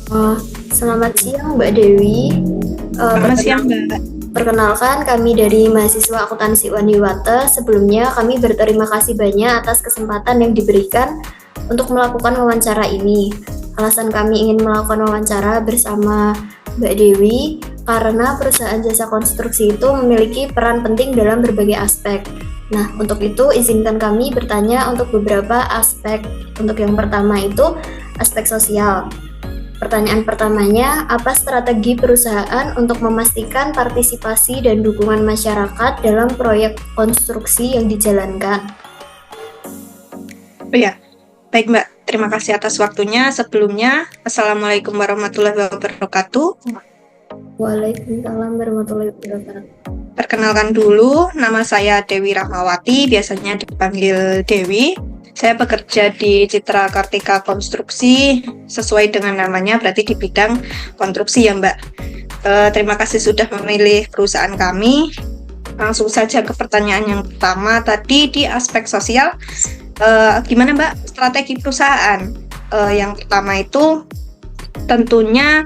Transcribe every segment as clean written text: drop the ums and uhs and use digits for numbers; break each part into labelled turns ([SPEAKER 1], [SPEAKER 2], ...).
[SPEAKER 1] Eh, Selamat siang Mbak Dewi.
[SPEAKER 2] Selamat siang, Mbak.
[SPEAKER 1] Perkenalkan kami dari mahasiswa akuntansi Waniwata. Sebelumnya kami berterima kasih banyak atas kesempatan yang diberikan untuk melakukan wawancara ini. Alasan kami ingin melakukan wawancara bersama Mbak Dewi karena perusahaan jasa konstruksi itu memiliki peran penting dalam berbagai aspek. Nah, untuk itu izinkan kami bertanya untuk beberapa aspek. Untuk yang pertama itu aspek sosial. Pertanyaan pertamanya, apa strategi perusahaan untuk memastikan partisipasi dan dukungan masyarakat dalam proyek konstruksi yang dijalankan?
[SPEAKER 2] Oh ya, baik Mbak. Terima kasih atas waktunya. Sebelumnya, Assalamualaikum warahmatullahi wabarakatuh.
[SPEAKER 1] Waalaikumsalam warahmatullahi wabarakatuh.
[SPEAKER 2] Perkenalkan dulu, nama saya Dewi Rahmawati, biasanya dipanggil Dewi. Saya bekerja di Citra Kartika Konstruksi, sesuai dengan namanya, berarti di bidang konstruksi ya Mbak. Terima kasih sudah memilih perusahaan kami. Langsung saja ke pertanyaan yang pertama, tadi di aspek sosial. Gimana Mbak strategi perusahaan? Yang pertama itu tentunya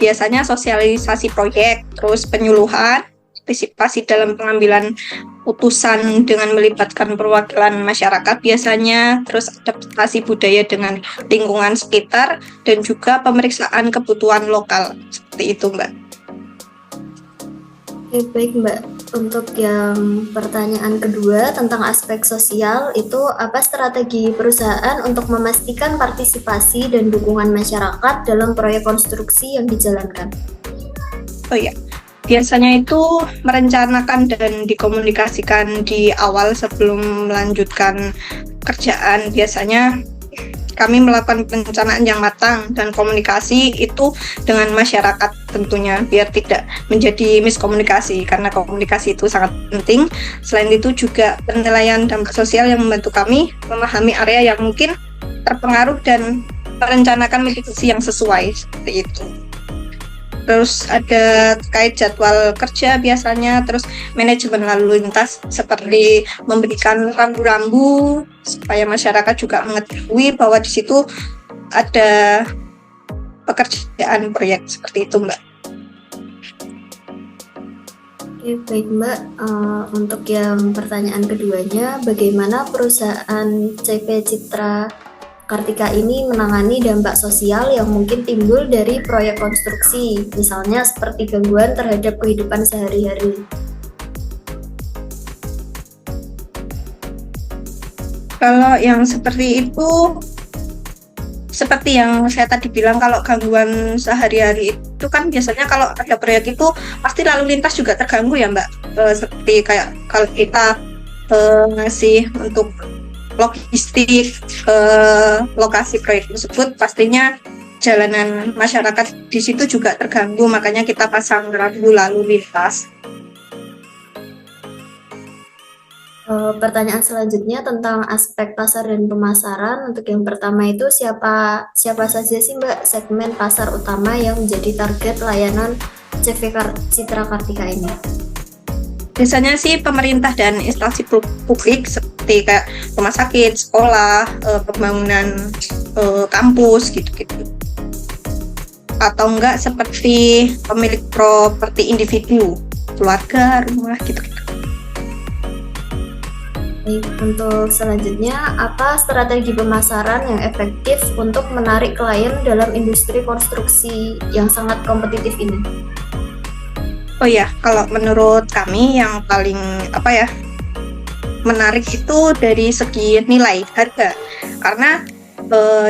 [SPEAKER 2] biasanya sosialisasi proyek, terus penyuluhan, partisipasi dalam pengambilan putusan dengan melibatkan perwakilan masyarakat biasanya, terus adaptasi budaya dengan lingkungan sekitar, dan juga pemeriksaan kebutuhan lokal. Seperti itu Mbak.
[SPEAKER 1] Oke, baik Mbak. Untuk yang pertanyaan kedua tentang aspek sosial, itu apa strategi perusahaan untuk memastikan partisipasi dan dukungan masyarakat dalam proyek konstruksi yang dijalankan?
[SPEAKER 2] Oh ya, biasanya itu merencanakan dan dikomunikasikan di awal sebelum melanjutkan kerjaan. Biasanya kami melakukan perencanaan yang matang dan komunikasi itu dengan masyarakat tentunya, biar tidak menjadi miskomunikasi, karena komunikasi itu sangat penting. Selain itu juga penilaian dampak sosial yang membantu kami memahami area yang mungkin terpengaruh dan merencanakan mitigasi yang sesuai, seperti itu. Terus ada terkait jadwal kerja biasanya, terus manajemen lalu lintas seperti memberikan rambu-rambu supaya masyarakat juga mengetahui bahwa di situ ada pekerjaan proyek, seperti itu Mbak.
[SPEAKER 1] Oke, baik Mbak. Untuk yang pertanyaan keduanya, bagaimana perusahaan CP Citra Kartika ini menangani dampak sosial yang mungkin timbul dari proyek konstruksi, misalnya seperti gangguan terhadap kehidupan sehari-hari?
[SPEAKER 2] Kalau yang seperti itu, seperti yang saya tadi bilang, kalau gangguan sehari-hari itu kan biasanya kalau ada proyek itu pasti lalu lintas juga terganggu ya Mbak. Seperti kayak kalau kita ngasih untuk logistik lokasi proyek tersebut, pastinya jalanan masyarakat di situ juga terganggu, makanya kita pasang rambu lalu lintas.
[SPEAKER 1] Pertanyaan selanjutnya tentang aspek pasar dan pemasaran. Untuk yang pertama itu siapa saja sih Mbak segmen pasar utama yang menjadi target layanan CV Citra Kartika ini?
[SPEAKER 2] Biasanya sih pemerintah dan instansi publik seperti kayak rumah sakit, sekolah, pembangunan kampus gitu-gitu. Atau enggak seperti pemilik properti individu, keluarga, rumah gitu-gitu.
[SPEAKER 1] Baik, untuk selanjutnya, apa strategi pemasaran yang efektif untuk menarik klien dalam industri konstruksi yang sangat kompetitif ini?
[SPEAKER 2] Oh ya, kalau menurut kami yang paling menarik itu dari segi nilai harga. Karena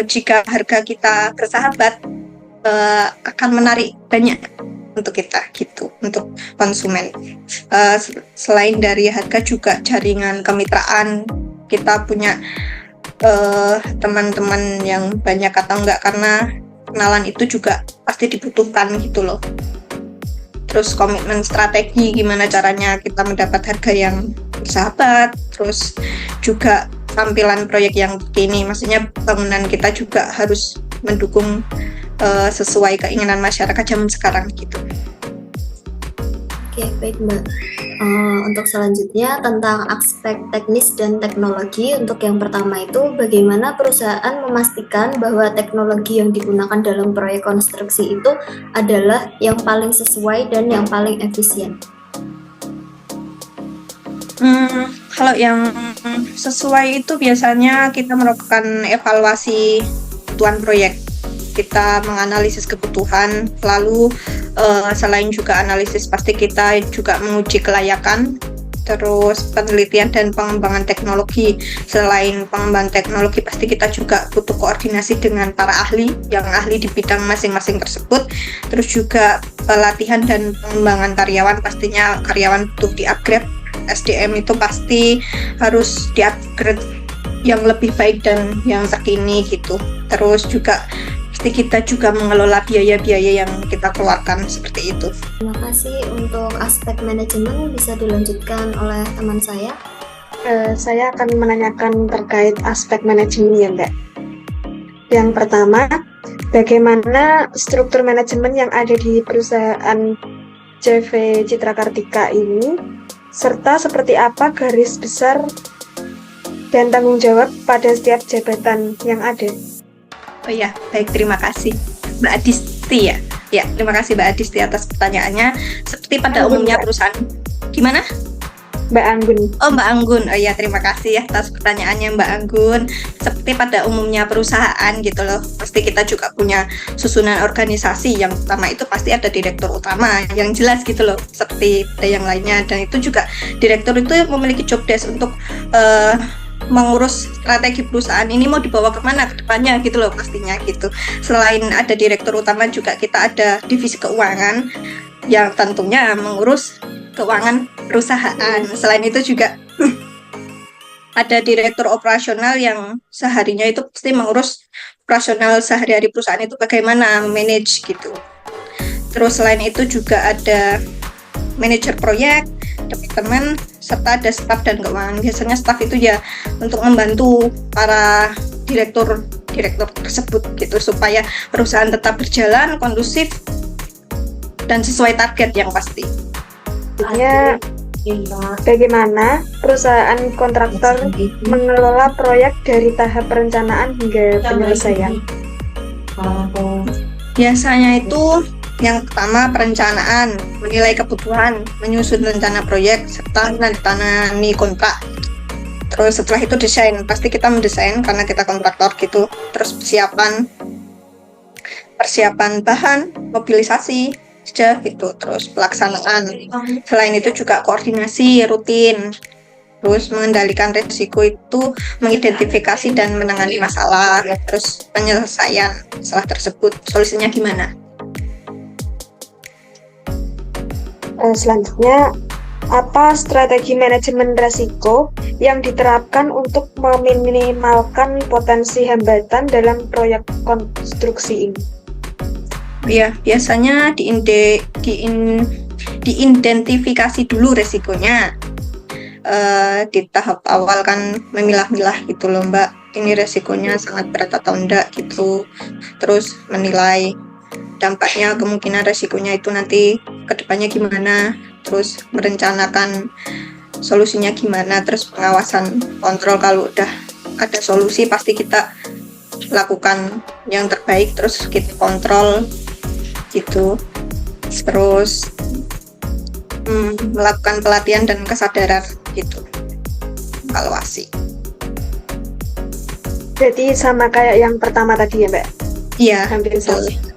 [SPEAKER 2] jika harga kita bersahabat, akan menarik banyak untuk kita gitu, untuk konsumen. Selain dari harga juga jaringan kemitraan, kita punya teman-teman yang banyak atau enggak, karena kenalan itu juga pasti dibutuhkan gitu loh. Terus komitmen strategi, gimana caranya kita mendapat harga yang bersahabat, terus juga tampilan proyek yang begini, maksudnya bangunan kita juga harus mendukung sesuai keinginan masyarakat zaman sekarang gitu.
[SPEAKER 1] Oke, baik Mbak. Untuk selanjutnya tentang aspek teknis dan teknologi. Untuk yang pertama itu bagaimana perusahaan memastikan bahwa teknologi yang digunakan dalam proyek konstruksi itu adalah yang paling sesuai dan yang paling efisien.
[SPEAKER 2] Kalau yang sesuai itu biasanya kita melakukan evaluasi kebutuhan proyek. Kita menganalisis kebutuhan, lalu selain juga analisis pasti kita juga menguji kelayakan, terus penelitian dan pengembangan teknologi. Selain pengembangan teknologi pasti kita juga butuh koordinasi dengan para ahli yang ahli di bidang masing-masing tersebut. Terus juga pelatihan dan pengembangan karyawan, pastinya karyawan butuh di-upgrade. SDM itu pasti harus di-upgrade yang lebih baik dan yang terkini gitu. Terus juga pasti kita juga mengelola biaya-biaya yang kita keluarkan seperti itu.
[SPEAKER 1] Terima kasih. Untuk aspek manajemen bisa dilanjutkan oleh teman saya.
[SPEAKER 3] Saya akan menanyakan terkait aspek manajemen ya Mbak. Yang pertama, bagaimana struktur manajemen yang ada di perusahaan CV Citra Kartika ini, serta seperti apa garis besar dan tanggung jawab pada setiap jabatan yang ada.
[SPEAKER 2] Oh iya, baik, terima kasih Mbak Adisti ya. Ya, terima kasih Mbak Adisti atas pertanyaannya. Seperti pada
[SPEAKER 3] Anggun,
[SPEAKER 2] umumnya
[SPEAKER 3] Mbak.
[SPEAKER 2] perusahaan, gimana?
[SPEAKER 3] Mbak Anggun.
[SPEAKER 2] Oh, Mbak Anggun. Oh iya, terima kasih ya atas pertanyaannya Mbak Anggun. Seperti pada umumnya perusahaan gitu loh, pasti kita juga punya susunan organisasi. Yang pertama itu pasti ada direktur utama yang jelas gitu loh, seperti ada yang lainnya. Dan itu juga direktur itu memiliki job desk untuk mengurus strategi perusahaan ini mau dibawa kemana ke depannya gitu loh pastinya gitu. Selain ada direktur utama juga kita ada divisi keuangan yang tentunya mengurus keuangan perusahaan. Selain itu juga ada direktur operasional yang seharinya itu pasti mengurus operasional sehari-hari perusahaan itu bagaimana manage gitu. Terus selain itu juga ada manajer proyek, departemen, serta ada staf dan keuangan. Biasanya staf itu ya untuk membantu para direktur tersebut gitu supaya perusahaan tetap berjalan kondusif dan sesuai target yang pasti.
[SPEAKER 3] Selanjutnya, bagaimana perusahaan kontraktor mengelola proyek dari tahap perencanaan hingga penyelesaian?
[SPEAKER 2] Biasanya itu yang pertama perencanaan, menilai kebutuhan, menyusun rencana proyek, serta menandatangani kontrak. Terus setelah itu desain, pasti kita mendesain karena kita kontraktor gitu. Terus persiapan bahan, mobilisasi, sudah gitu. Terus pelaksanaan. Selain itu juga koordinasi rutin. Terus mengendalikan risiko itu mengidentifikasi dan menangani masalah. Terus penyelesaian masalah tersebut, solusinya gimana?
[SPEAKER 3] Selanjutnya, apa strategi manajemen risiko yang diterapkan untuk meminimalkan potensi hambatan dalam proyek konstruksi ini?
[SPEAKER 2] Ya, biasanya diidentifikasi dulu resikonya. Di tahap awal kan memilah-milah gitu loh Mbak, ini resikonya sangat berat atau enggak gitu. Terus menilai dampaknya, kemungkinan resikonya itu nanti kedepannya gimana, terus merencanakan solusinya gimana, terus pengawasan kontrol. Kalau udah ada solusi pasti kita lakukan yang terbaik, terus kita kontrol gitu. Terus melakukan pelatihan dan kesadaran gitu, evaluasi.
[SPEAKER 3] Jadi sama kayak yang pertama tadi ya Mbak?
[SPEAKER 2] Iya,
[SPEAKER 3] Hampir
[SPEAKER 2] betul.
[SPEAKER 3] sama.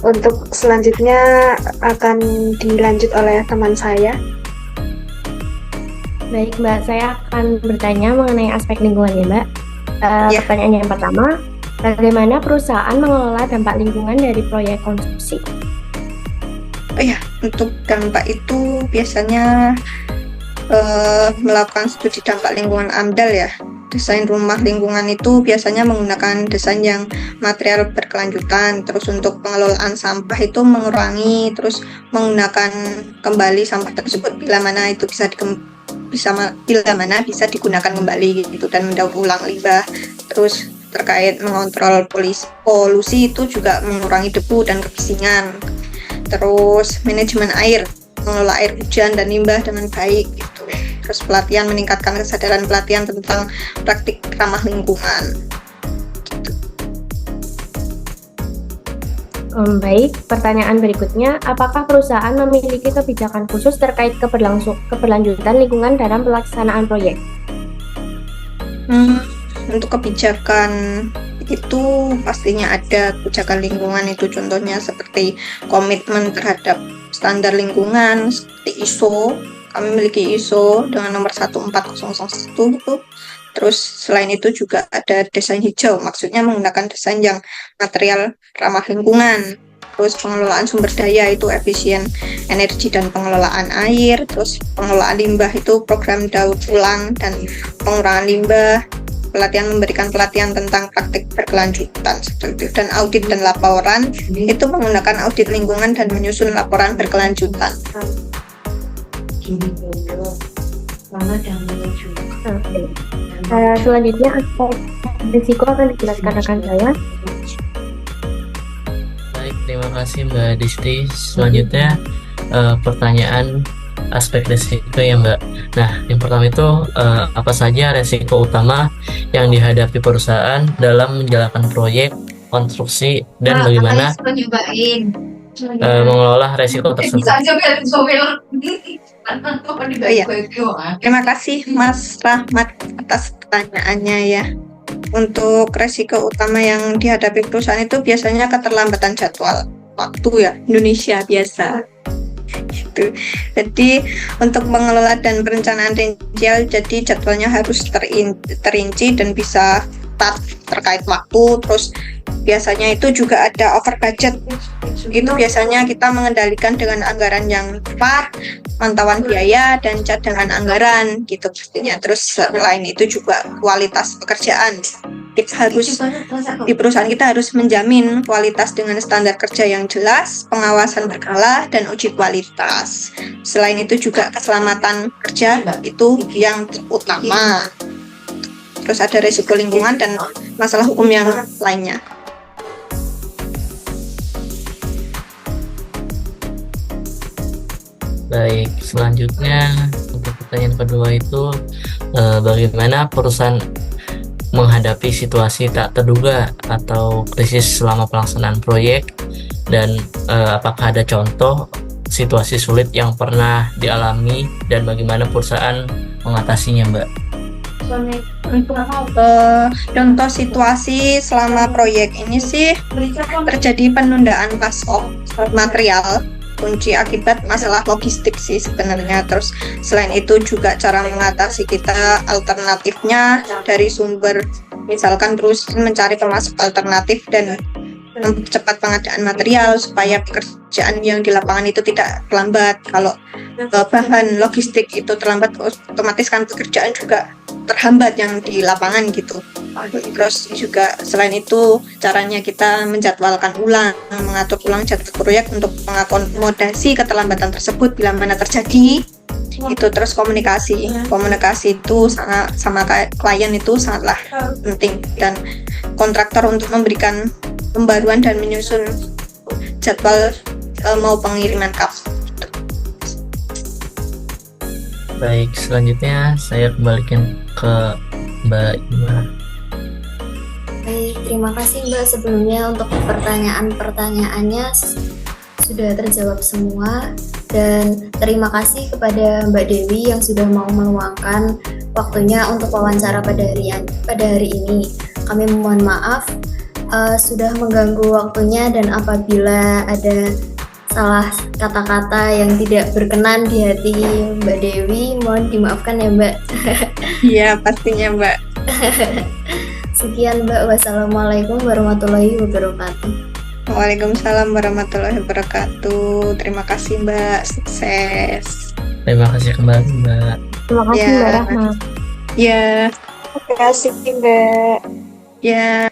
[SPEAKER 3] Untuk selanjutnya akan dilanjut oleh teman saya.
[SPEAKER 4] Baik Mbak, saya akan bertanya mengenai aspek lingkungan ya Mbak.
[SPEAKER 2] Ya.
[SPEAKER 4] Pertanyaan yang pertama, bagaimana perusahaan mengelola dampak lingkungan dari proyek konstruksi?
[SPEAKER 2] Oh ya, untuk dampak itu biasanya melakukan studi dampak lingkungan AMDAL ya. Desain rumah lingkungan itu biasanya menggunakan desain yang material berkelanjutan. Terus untuk pengelolaan sampah itu mengurangi, terus menggunakan kembali sampah tersebut bila mana itu bisa digunakan kembali gitu, dan mendaur ulang limbah. Terus terkait mengontrol polusi itu juga mengurangi debu dan kebisingan. terus manajemen air, mengelola air hujan dan limbah dengan baik gitu. Terus pelatihan, meningkatkan kesadaran pelatihan tentang praktik ramah lingkungan.
[SPEAKER 4] Baik, pertanyaan berikutnya, apakah perusahaan memiliki kebijakan khusus terkait keberlanjutan lingkungan dalam pelaksanaan proyek?
[SPEAKER 2] Untuk kebijakan itu pastinya ada kebijakan lingkungan itu, contohnya seperti komitmen terhadap standar lingkungan seperti ISO. Kami memiliki ISO dengan nomor 14001 gitu. Terus selain itu juga ada desain hijau, maksudnya menggunakan desain yang material ramah lingkungan. Terus pengelolaan sumber daya itu efisien energi dan pengelolaan air. Terus pengelolaan limbah itu program daur ulang dan pengurangan limbah. Pelatihan, memberikan pelatihan tentang praktik berkelanjutan seperti itu. Dan audit dan laporan itu menggunakan audit lingkungan dan menyusun laporan berkelanjutan.
[SPEAKER 4] Selanjutnya aspek risiko akan dijelaskan rekan saya.
[SPEAKER 5] Baik, terima kasih Mbak Disti. Selanjutnya pertanyaan aspek risiko ya Mbak. Nah, yang pertama itu apa saja risiko utama yang dihadapi perusahaan dalam menjalankan proyek konstruksi dan bagaimana mengelola risiko tersebut?
[SPEAKER 2] Iya. Terima kasih Mas Rahmat atas pertanyaannya ya. Untuk risiko utama yang dihadapi perusahaan itu biasanya keterlambatan jadwal waktu ya, Indonesia biasa. Gitu. Jadi untuk mengelola dan perencanaan rincian, jadi jadwalnya harus terinci dan bisa tepat terkait waktu. Terus biasanya itu juga ada over budget. Itu biasanya kita mengendalikan dengan anggaran yang tepat, pantauan biaya dan cadangan anggaran gitu pastinya. Terus selain itu juga kualitas pekerjaan. Kita harus di perusahaan kita harus menjamin kualitas dengan standar kerja yang jelas, pengawasan berkala dan uji kualitas. Selain itu juga keselamatan kerja itu yang utama. Terus ada risiko lingkungan dan masalah hukum yang lainnya.
[SPEAKER 5] Baik, selanjutnya untuk pertanyaan kedua itu bagaimana perusahaan menghadapi situasi tak terduga atau krisis selama pelaksanaan proyek, dan apakah ada contoh situasi sulit yang pernah dialami dan bagaimana perusahaan mengatasinya Mbak?
[SPEAKER 2] Contoh situasi selama proyek ini sih terjadi penundaan pasokan material, kunci akibat masalah logistik sih sebenarnya. Terus selain itu juga cara mengatasi kita alternatifnya dari sumber, misalkan terus mencari pemasok alternatif dan mempercepat pengadaan material supaya pekerjaan yang di lapangan itu tidak terlambat. Kalau bahan logistik itu terlambat, otomatis kan pekerjaan juga terhambat yang di lapangan gitu. Terus juga selain itu caranya kita menjadwalkan ulang, mengatur ulang jadwal proyek untuk mengakomodasi keterlambatan tersebut bila mana terjadi. Itu terus komunikasi itu sama klien itu sangatlah penting, dan kontraktor untuk memberikan pembaruan dan menyusun jadwal mau pengiriman kapal.
[SPEAKER 5] Baik, selanjutnya saya kembalikan ke Mbak Ima.
[SPEAKER 1] Baik, terima kasih Mbak sebelumnya untuk pertanyaan-pertanyaannya sudah terjawab semua, dan terima kasih kepada Mbak Dewi yang sudah mau meluangkan waktunya untuk wawancara pada hari ini. Kami mohon maaf sudah mengganggu waktunya, dan apabila ada salah kata-kata yang tidak berkenan di hati Mbak Dewi, mohon dimaafkan ya Mbak.
[SPEAKER 2] Iya, pastinya Mbak.
[SPEAKER 1] Sekian Mbak, wassalamualaikum warahmatullahi wabarakatuh.
[SPEAKER 2] Waalaikumsalam warahmatullahi wabarakatuh. Terima kasih Mbak, sukses.
[SPEAKER 5] Terima kasih kembali Mbak.
[SPEAKER 4] Terima kasih
[SPEAKER 2] Ya.
[SPEAKER 4] Mbak Rahma.
[SPEAKER 2] Ya,
[SPEAKER 3] Terima kasih Mbak.
[SPEAKER 2] ya.